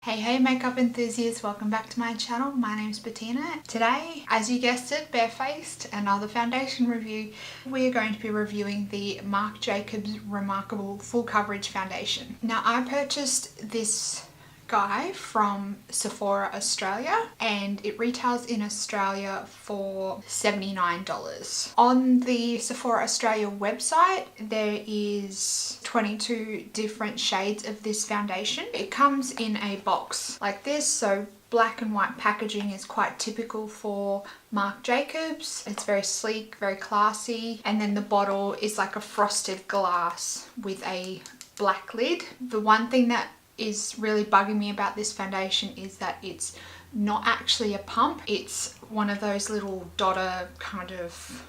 Hey makeup enthusiasts, welcome back to my channel. My name's Bettina. Today, as you guessed it, barefaced, another foundation review. We are going to be reviewing the Marc Jacobs Remarkable Full Coverage Foundation. Now, I purchased this guy from Sephora Australia and it retails in Australia for $79. On the Sephora Australia website there is 22 different shades of this foundation. It comes in a box like this, so black and white packaging is quite typical for Marc Jacobs. It's very sleek, very classy, and then the bottle is like a frosted glass with a black lid. The one thing that is really bugging me about this foundation is that it's not actually a pump. It's one of those little dotter kind of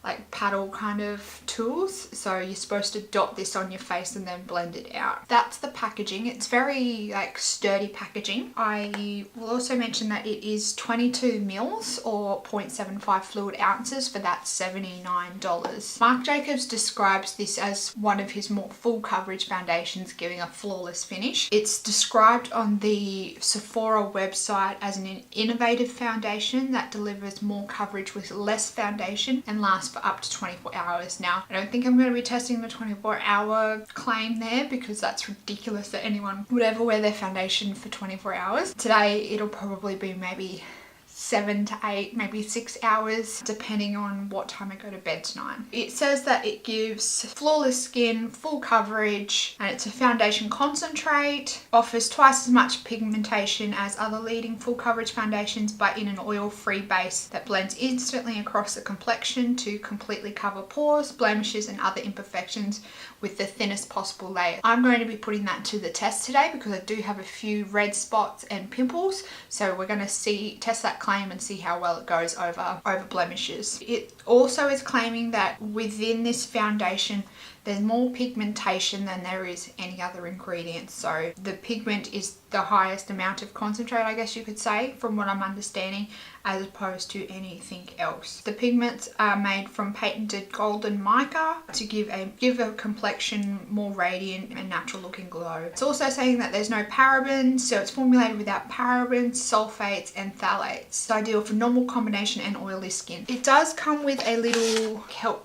like paddle kind of tools, so you're supposed to dot this on your face and then blend it out. That's the packaging. It's very like sturdy packaging. I will also mention that it is 22 mils or 0.75 fluid ounces for that $79. Marc Jacobs describes this as one of his more full coverage foundations, giving a flawless finish. It's described on the Sephora website as an innovative foundation that delivers more coverage with less foundation and lasts for up to 24 hours. Now, I don't think I'm going to be testing the 24-hour claim there because that's ridiculous that anyone would ever wear their foundation for 24 hours. Today, it'll probably be maybe 7 to 8, maybe 6 hours, depending on what time I go to bed tonight. It says that it gives flawless skin, full coverage, and it's a foundation concentrate, offers twice as much pigmentation as other leading full coverage foundations, but in an oil-free base that blends instantly across the complexion to completely cover pores, blemishes, and other imperfections with the thinnest possible layer. I'm going to be putting that to the test today because I do have a few red spots and pimples, so we're going to test that claim and see how well it goes over blemishes. It also is claiming that within this foundation there's more pigmentation than there is any other ingredient. So the pigment is the highest amount of concentrate, I guess you could say, from what I'm understanding, as opposed to anything else. The pigments are made from patented golden mica to give a complexion more radiant and natural looking glow. It's also saying that there's no parabens, so it's formulated without parabens, sulfates and phthalates. It's ideal for normal combination and oily skin. It does come with a little helpful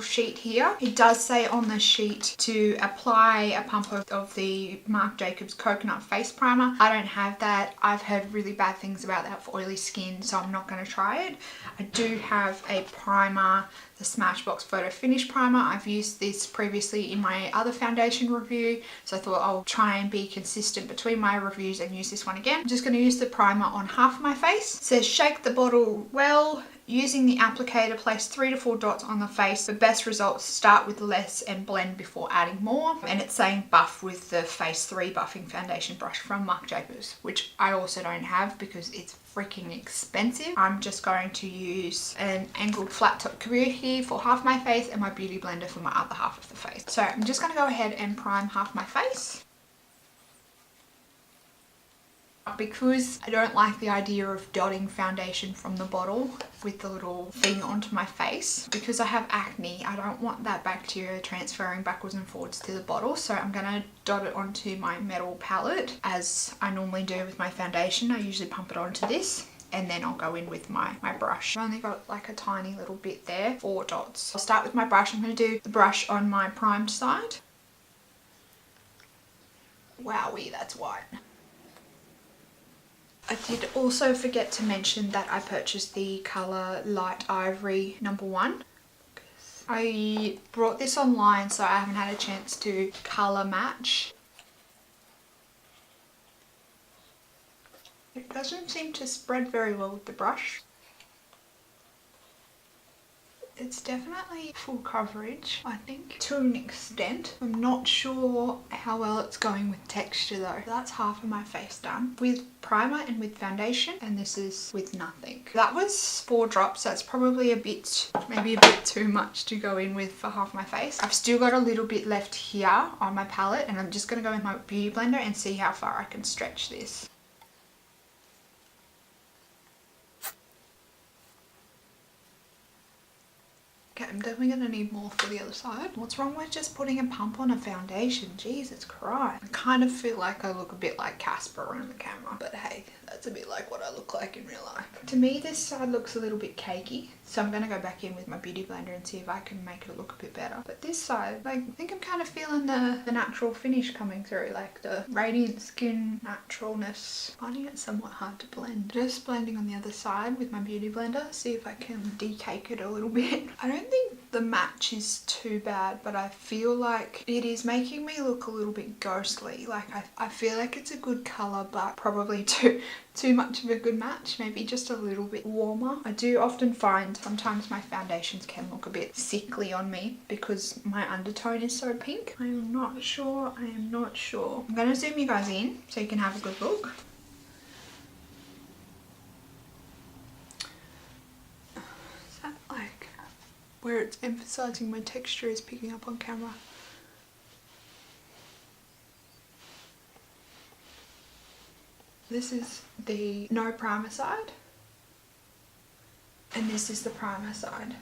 sheet here. It does say on the sheet to apply a pump of the Marc Jacobs Coconut Face Primer. I don't have that. I've heard really bad things about that for oily skin, so I'm not going to try it. I do have a primer, the Smashbox Photo Finish Primer. I've used this previously in my other foundation review, so I thought I'll try and be consistent between my reviews and use this one again. I'm just going to use the primer on half of my face. It says shake the bottle well. Using the applicator, place 3 to 4 dots on the face. For best results, start with less and blend before adding more. And it's saying buff with the Phase 3 buffing foundation brush from Marc Jacobs, which I also don't have because it's freaking expensive. I'm just going to use an angled flat top computer here for half my face and my beauty blender for my other half of the face. So I'm just going to go ahead and prime half my face. Because I don't like the idea of dotting foundation from the bottle with the little thing onto my face. Because I have acne, I don't want that bacteria transferring backwards and forwards to the bottle. So I'm going to dot it onto my metal palette as I normally do with my foundation. I usually pump it onto this and then I'll go in with my brush. I've only got like a tiny little bit there, 4 dots. I'll start with my brush. I'm going to do the brush on my primed side. Wowie, that's white. I did also forget to mention that I purchased the colour Light Ivory #1. I brought this online, so I haven't had a chance to colour match. It doesn't seem to spread very well with the brush. It's definitely full coverage, I think, to an extent. I'm not sure how well it's going with texture though. That's half of my face done with primer and with foundation, and this is with nothing. That was 4 drops. That's probably maybe a bit too much to go in with for half my face. I've still got a little bit left here on my palette, and I'm just going to go with my beauty blender and see how far I can stretch this. Okay, I'm definitely going to need more for the other side. What's wrong with just putting a pump on a foundation? Jesus Christ. I kind of feel like I look a bit like Casper on the camera, but hey, that's a bit like what I look like in real life. To me, this side looks a little bit cakey, so I'm going to go back in with my beauty blender and see if I can make it look a bit better. But this side, like, I think I'm kind of feeling the natural finish coming through, like the radiant skin naturalness. Finding it somewhat hard to blend. Just blending on the other side with my beauty blender, see if I can decake it a little bit. I don't think the match is too bad, but I feel like it is making me look a little bit ghostly. Like I feel like it's a good colour, but probably too much of a good match. Maybe just a little bit warmer. I do often find sometimes my foundations can look a bit sickly on me because my undertone is so pink. I am not sure. I'm going to zoom you guys in so you can have a good look. Is that like where it's emphasizing my texture is picking up on camera? This is the no primer side, and this is the primer side.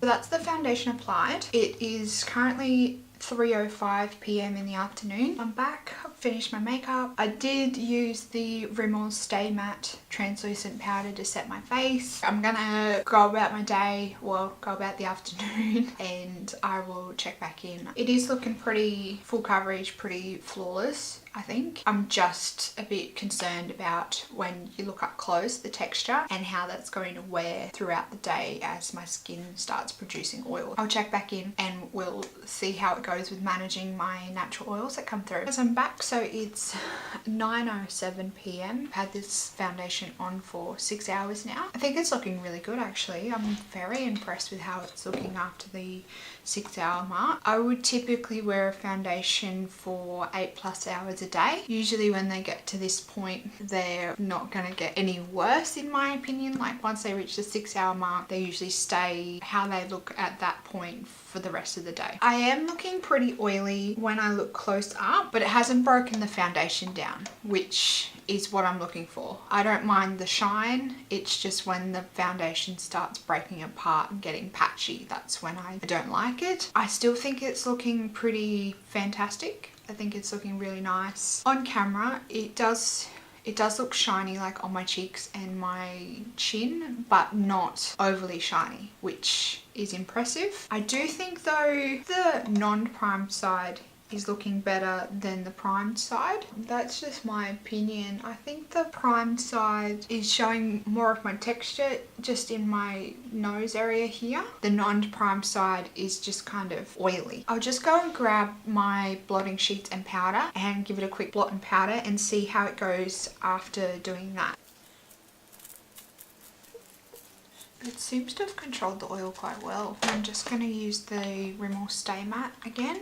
So that's the foundation applied. It is currently 3:05 p.m. in the afternoon. I'm back, I've finished my makeup. I did use the Rimmel Stay Matte translucent powder to set my face. I'm gonna go about my day, well, go about the afternoon, and I will check back in. It is looking pretty full coverage, pretty flawless, I think. I'm just a bit concerned about when you look up close, the texture and how that's going to wear throughout the day as my skin starts producing oil. I'll check back in and we'll see how it goes with managing my natural oils that come through. As I'm back, so it's 9:07 p.m. I've had this foundation on for 6 hours now. I think it's looking really good actually. I'm very impressed with how it's looking after the 6-hour mark. I would typically wear a foundation for 8+ hours a day. Usually when they get to this point, they're not going to get any worse in my opinion. Like once they reach the 6-hour mark, they usually stay how they look at that point for the rest of the day. I am looking pretty oily when I look close up, but it hasn't broken the foundation down, which is what I'm looking for. I don't mind the shine, it's just when the foundation starts breaking apart and getting patchy, that's when I don't like it. I still think it's looking pretty fantastic. I think it's looking really nice. On camera, it does look shiny, like on my cheeks and my chin, but not overly shiny, which is impressive. I do think though the non-primed side is looking better than the primed side. That's just my opinion. I think the primed side is showing more of my texture just in my nose area here. The non-primed side is just kind of oily. I'll just go and grab my blotting sheets and powder and give it a quick blot and powder and see how it goes after doing that. It seems to have controlled the oil quite well. I'm just going to use the Rimmel Stay Matte again.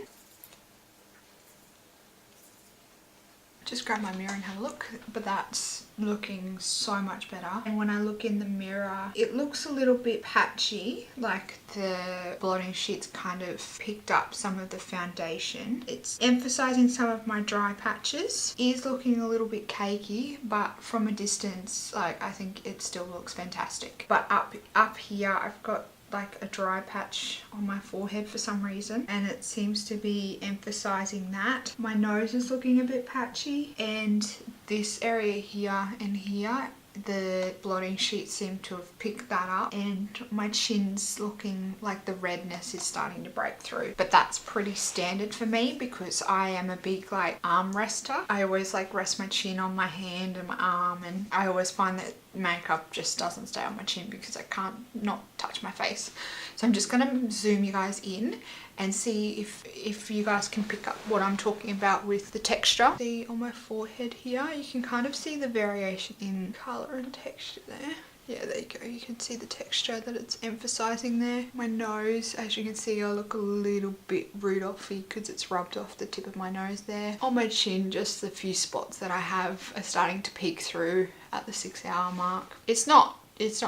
Just grab my mirror and have a look, but that's looking so much better. And when I look in the mirror, it looks a little bit patchy, like the blotting sheets kind of picked up some of the foundation. It's emphasizing some of my dry patches. It is looking a little bit cakey, but from a distance, like I think it still looks fantastic. But up here, I've got like a dry patch on my forehead for some reason, and it seems to be emphasizing that. My nose is looking a bit patchy, and this area here and here, the blotting sheet seem to have picked that up, and my chin's looking like the redness is starting to break through. But that's pretty standard for me because I am a big like arm rester. I always like rest my chin on my hand and my arm, and I always find that makeup just doesn't stay on my chin because I can't not touch my face. So I'm just gonna zoom you guys in and see if you guys can pick up what I'm talking about with the texture. See on my forehead here, you can kind of see the variation in color and texture there. Yeah, there you go. You can see the texture that it's emphasizing there. My nose, as you can see, I look a little bit Rudolphy because it's rubbed off the tip of my nose there. On my chin, just the few spots that I have are starting to peek through at the 6-hour mark. It's not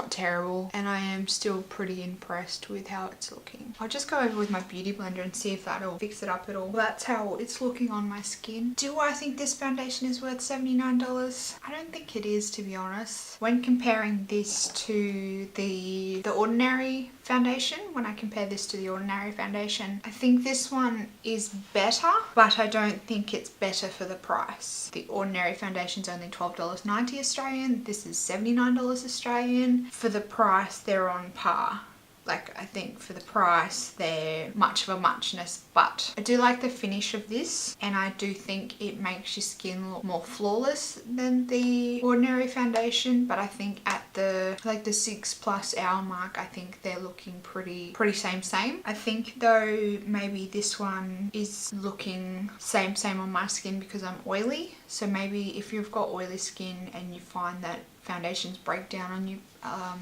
terrible, and I am still pretty impressed with how it's looking. I'll just go over with my beauty blender and see if that'll fix it up at all. Well, that's how it's looking on my skin. Do I think this foundation is worth $79? I don't think it is, to be honest. When comparing this to the Ordinary foundation, when I compare this to the Ordinary foundation, I think this one is better, but I don't think it's better for the price. The Ordinary foundation's only $12.90 Australian. This is $79 Australian. For the price, they're on par. Like, I think for the price, they're much of a muchness, but I do like the finish of this, and I do think it makes your skin look more flawless than the Ordinary foundation. But I think at the 6+ hour mark, I think they're looking pretty same. I think though maybe this one is looking same on my skin because I'm oily. So maybe if you've got oily skin and you find that foundations break down on you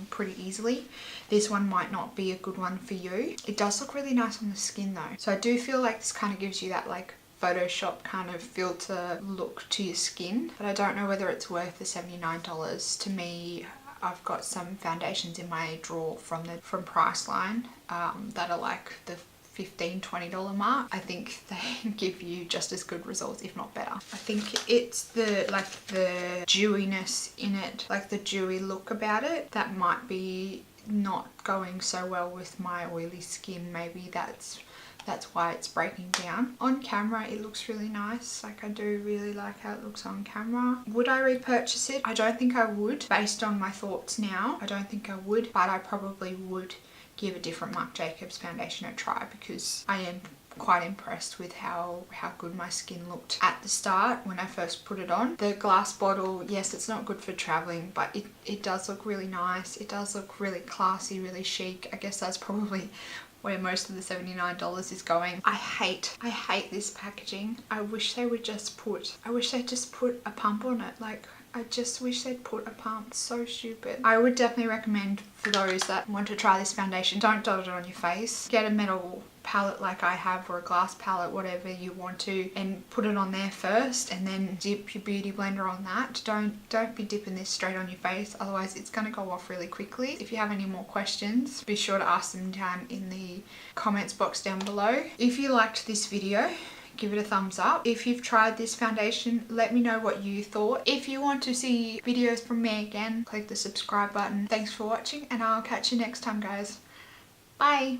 pretty easily, this one might not be a good one for you. It does look really nice on the skin though, so I do feel like this kind of gives you that like Photoshop kind of filter look to your skin, but I don't know whether it's worth the $79. To me, I've got some foundations in my drawer from Priceline that are like the $15-20 mark. I think they give you just as good results, if not better. I think it's the dewiness in it, like the dewy look about it, that might be not going so well with my oily skin. Maybe that's why it's breaking down. On camera it looks really nice. Like, I do really like how it looks on camera. Would I repurchase it? I don't think I would. Based on my thoughts now, I don't think I would, but I probably would give a different Marc Jacobs foundation a try, because I am quite impressed with how good my skin looked at the start when I first put it on. The glass bottle, yes, it's not good for traveling, but it does look really nice. It does look really classy, really chic. I guess that's probably where most of the $79 is going. I hate this packaging. I wish they just put a pump on it. Like, I just wish they'd put a pump. It's so stupid. I would definitely recommend, for those that want to try this foundation, don't dot it on your face. Get a metal palette like I have, or a glass palette, whatever you want to, and put it on there first, and then dip your beauty blender on that. Don't be dipping this straight on your face, otherwise it's going to go off really quickly. If you have any more questions, be sure to ask them down in the comments box down below. If you liked this video, give it a thumbs up. If you've tried this foundation, let me know what you thought. If you want to see videos from me again, click the subscribe button. Thanks for watching, and I'll catch you next time, guys. Bye!